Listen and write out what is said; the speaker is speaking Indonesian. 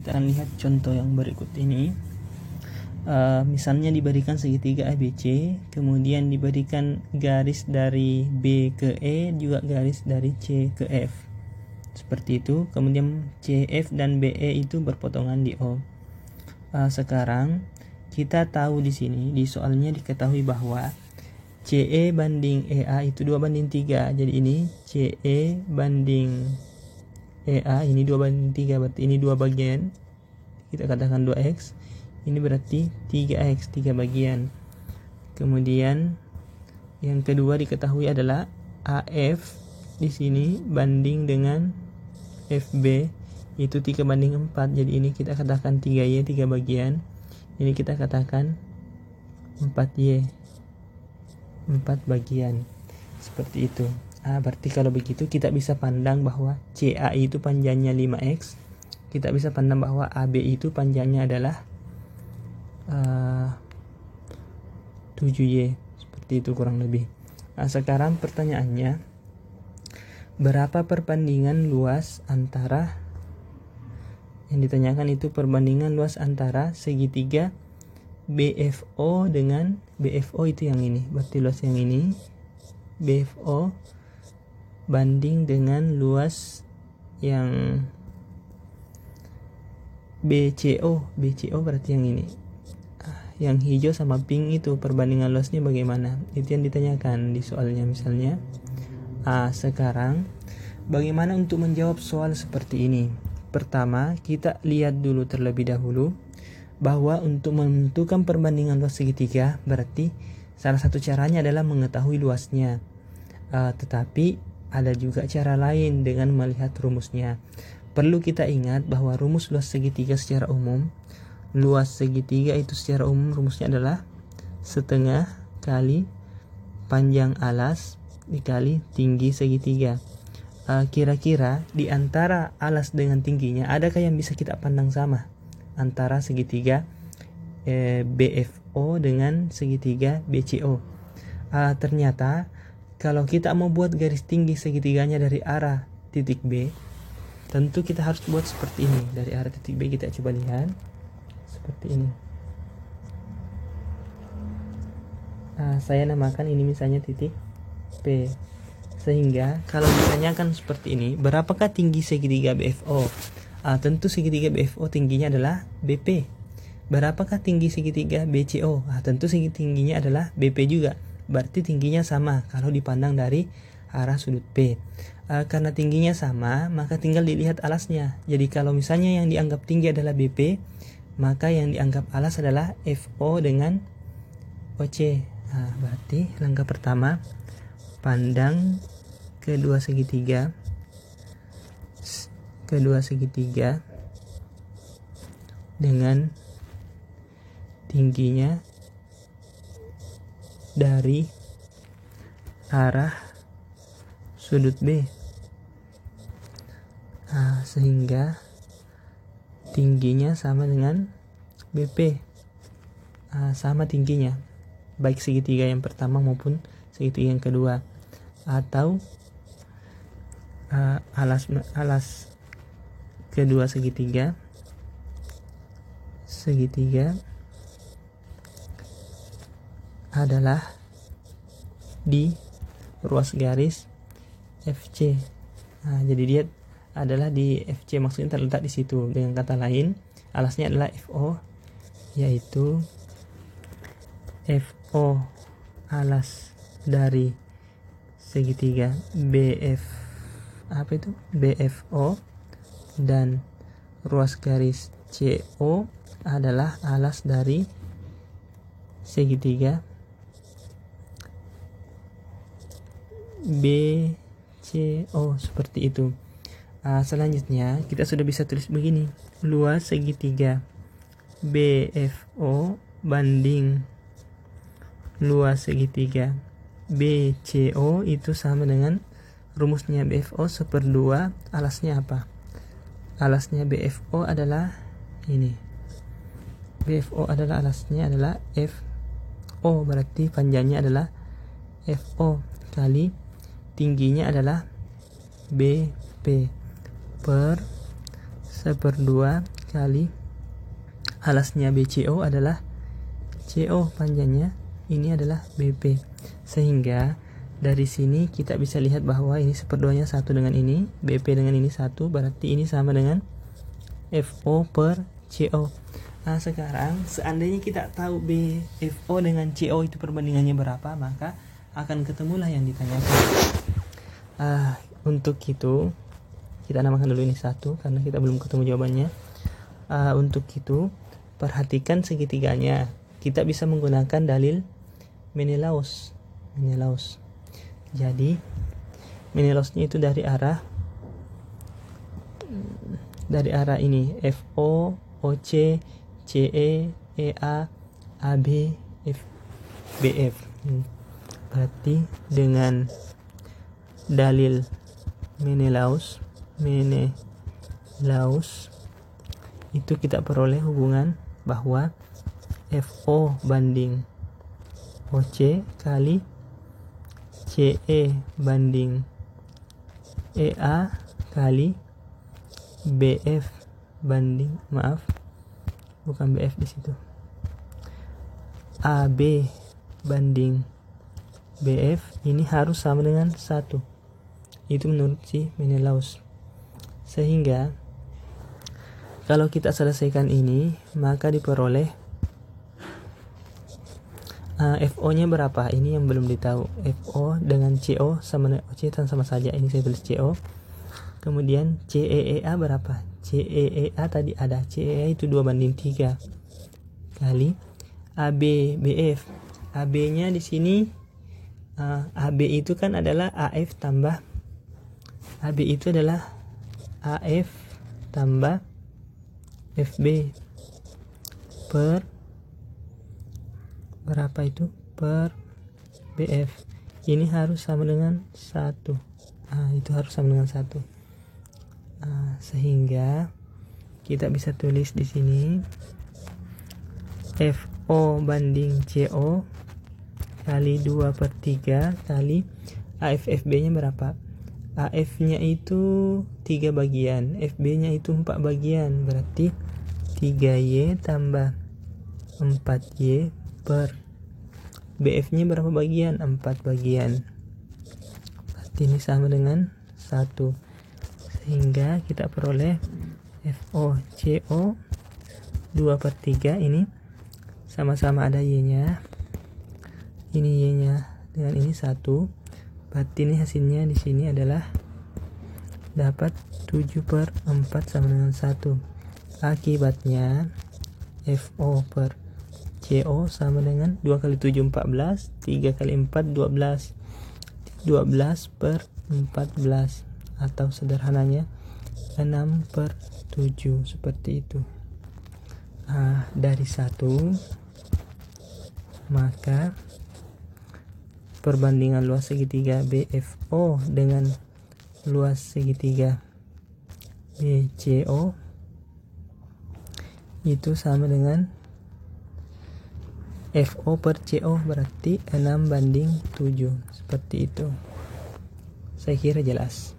Kita akan lihat contoh yang berikut ini. Misalnya diberikan segitiga ABC, kemudian diberikan garis dari B ke E, juga garis dari C ke F. Seperti itu. Kemudian CF dan BE itu berpotongan di O. Sekarang kita tahu di sini di soalnya diketahui bahwa CE banding EA itu 2:3. Jadi ini CE banding EA ini 2:3, berarti ini 2 bagian, kita katakan 2x, ini berarti 3x, 3 bagian. Kemudian yang kedua diketahui adalah AF di sini banding dengan FB itu 3:4, jadi ini kita katakan 3y, 3 bagian, ini kita katakan 4y, 4 bagian. Seperti itu. Berarti kalau begitu kita bisa pandang bahwa CAI itu panjangnya 5x. Kita bisa pandang bahwa AB itu panjangnya adalah 7y. Seperti itu kurang lebih. Sekarang pertanyaannya, berapa perbandingan luas antara, yang ditanyakan itu perbandingan luas antara segitiga BFO dengan BFO itu yang ini. Berarti luas yang ini BFO banding dengan luas yang BCO. BCO berarti yang ini. Yang hijau sama pink itu perbandingan luasnya bagaimana? Itu yang ditanyakan di soalnya misalnya. Sekarang bagaimana untuk menjawab soal seperti ini? Pertama, kita lihat dulu terlebih dahulu bahwa untuk menentukan perbandingan luas segitiga berarti salah satu caranya adalah mengetahui luasnya. Tetapi ada juga cara lain dengan melihat rumusnya. Perlu kita ingat bahwa rumus luas segitiga secara umum, luas segitiga itu secara umum rumusnya adalah setengah kali panjang alas dikali tinggi segitiga. Kira-kira di antara alas dengan tingginya, adakah yang bisa kita pandang sama antara segitiga BFO dengan segitiga BCO? Ternyata kalau kita mau buat garis tinggi segitiganya dari arah titik B, tentu kita harus buat seperti ini. Dari arah titik B kita coba lihat seperti ini. Saya namakan ini misalnya titik P. Sehingga kalau ditanyakan seperti ini, berapakah tinggi segitiga BFO? Tentu segitiga BFO tingginya adalah BP. Berapakah tinggi segitiga BCO? Tentu tingginya adalah BP juga. Berarti tingginya sama kalau dipandang dari arah sudut P. Karena tingginya sama, maka tinggal dilihat alasnya. Jadi kalau misalnya yang dianggap tinggi adalah BP, maka yang dianggap alas adalah FO dengan OC. Berarti langkah pertama, pandang kedua segitiga dengan tingginya dari arah sudut B, sehingga tingginya sama dengan BP, sama tingginya baik segitiga yang pertama maupun segitiga yang kedua, atau alas kedua segitiga adalah di ruas garis FC. Jadi dia adalah di FC, maksudnya terletak di situ. Dengan kata lain, alasnya adalah FO, yaitu FO alas dari segitiga BFO, dan ruas garis CO adalah alas dari segitiga BCO. Seperti itu. Selanjutnya kita sudah bisa tulis begini, luas segitiga BFO banding luas segitiga BCO itu sama dengan rumusnya BFO 1/2 alasnya apa? Alasnya BFO adalah ini. BFO adalah alasnya adalah FO, berarti panjangnya adalah FO kali tingginya adalah BP per 1/2 kali alasnya BCO adalah CO panjangnya, ini adalah BP. Sehingga dari sini kita bisa lihat bahwa ini 1/2-nya 1 dengan ini, BP dengan ini 1, berarti ini sama dengan FO per CO. Nah, sekarang seandainya kita tahu BFO dengan CO itu perbandingannya berapa, maka akan ketemulah yang ditanyakan. Untuk itu kita namakan dulu ini 1 karena kita belum ketemu jawabannya. Untuk itu perhatikan segitiganya. Kita bisa menggunakan dalil Menelaus. Jadi Menelausnya itu dari arah ini FO, OC, CE, EA, AB, BF. Berarti dengan dalil Menelaus itu kita peroleh hubungan bahwa FO banding OC kali CE banding EA kali BF banding bukan BF di situ, AB banding BF ini harus sama dengan 1. Itu menurut si Menelaus. Sehingga kalau kita selesaikan ini, maka diperoleh FO-nya berapa? Ini yang belum ditahu. FO dengan CO sama dengan OC sama saja. Ini saya tulis CO. Kemudian CEEA berapa? CEEA tadi ada. CEEA itu 2/3 kali ABBF. AB-nya di sini AB itu kan adalah AF tambah AB itu adalah AF tambah FB per berapa itu per BF. Ini harus sama dengan 1. Itu harus sama dengan 1. Sehingga kita bisa tulis di sini FO banding CO kali 2/3 kali AFFB nya berapa? AF nya itu 3 bagian, FB nya itu 4 bagian, berarti 3Y tambah 4Y per BF nya berapa bagian? 4 bagian. Berarti ini sama dengan 1. Sehingga kita peroleh FO CO 2/3 ini sama-sama ada Y nya. Ini Y nya dengan ini 1. Berarti ini hasilnya di sini adalah dapat 7/4 sama dengan 1. Akibatnya FO per CO sama dengan 2 kali 7 14, 3 kali 4 12, 12/14, atau sederhananya 6/7, seperti itu. Dari 1 maka perbandingan luas segitiga BFO dengan luas segitiga BCO itu sama dengan FO per CO, berarti 6/7, seperti itu. Saya kira jelas.